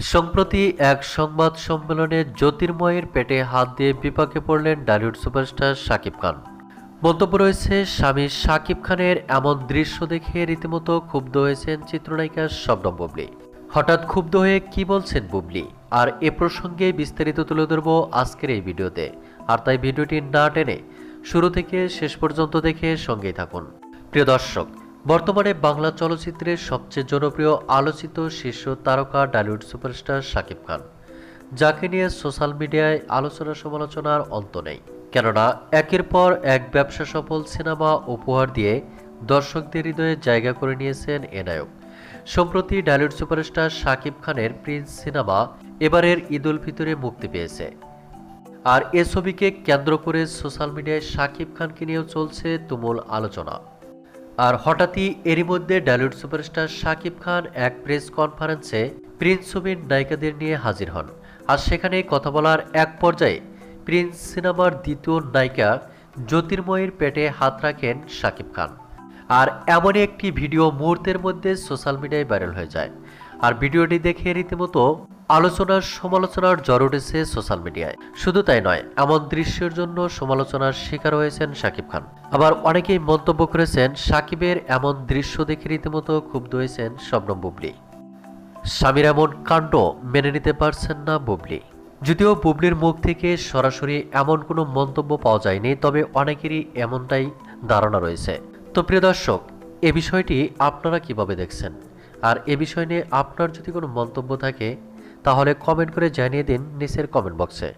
সম্প্রতি এক সংবাদ সম্মেলনে জ্যোতির্ময়ের পেটে হাত দিয়ে বিপাকে পড়লেন বলিউড সুপারস্টার শাকিব খান। মন্তব্য রয়েছে, স্বামী শাকিব খানের এমন দৃশ্য দেখে রীতিমতো ক্ষুব্ধ হয়েছেন চিত্রনায়িকা শবনম বুবলী। হঠাৎ ক্ষুব্ধ হয়ে কি বলছেন বুবলী, আর এ প্রসঙ্গে বিস্তারিত তুলে ধরব আজকের এই ভিডিওতে। আর তাই ভিডিওটি না টেনে শুরু থেকে শেষ পর্যন্ত দেখে সঙ্গেই থাকুন। প্রিয় দর্শক, বর্তমানে বাংলা চলচ্চিত্রের সবচেয়ে জনপ্রিয় আলোচিত শীর্ষ তারকা বলিউড সুপারস্টার শাকিব খান, যাকে নিয়ে সোশ্যাল মিডিয়ায় আলোচনা সমালোচনার অন্ত নেই। কেননা একের পর এক ব্যবসা সফল সিনেমা উপহার দিয়ে দর্শকদের হৃদয়ে জায়গা করে নিয়েছেন এ নায়ক। সম্প্রতি বলিউড সুপারস্টার শাকিব খানের প্রিন্স সিনেমা এবারের ঈদ উল ফিতরে মুক্তি পেয়েছে। আর এ ছবিকে কেন্দ্র করে সোশ্যাল মিডিয়ায় শাকিব খানকে নিয়েও চলছে তুমুল আলোচনা। আর হঠাৎই এরই মধ্যে বলিউড সুপারস্টার শাকিব খান এক প্রেস কনফারেন্সে প্রিন্স ছবির নায়িকাদের নিয়ে হাজির হন। আর সেখানে কথা বলার এক পর্যায়ে প্রিন্স সিনেমার দ্বিতীয় নায়িকা জ্যোতির্ময়ের পেটে হাত রাখেন শাকিব খান। আর এমনই একটি ভিডিও মুহূর্তের মধ্যে সোশ্যাল মিডিয়ায় ভাইরাল হয়ে যায়। আর ভিডিওটি দেখে রীতিমতো আলোচনার সমালোচনার ঝড় উঠেছে সোশ্যাল মিডিয়ায়। শুধু তাই নয়, এমন দৃশ্যের জন্য সমালোচনার শিকার হয়েছেন শাকিব খান। আবার অনেকেই মন্তব্য করেছেন, শাকিবের এমন দৃশ্য দেখে রীতিমতো ক্ষুব্ধ হয়েছেন শবনম বুবলী। স্বামীর এমন কাণ্ড মেনে নিতে পারছেন না বুবলী। যদিও বুবলীর মুখ থেকে সরাসরি এমন কোনো মন্তব্য পাওয়া যায়নি, তবে অনেকেরই এমনটাই ধারণা রয়েছে। তো প্রিয় দর্শক, এ বিষয়টি আপনারা কিভাবে দেখছেন? আর এ বিষয় নিয়ে আপনার যদি কোনো মন্তব্য থাকে তাহলে কমেন্ট করে জানিয়ে দিন নিচের কমেন্ট বক্সে।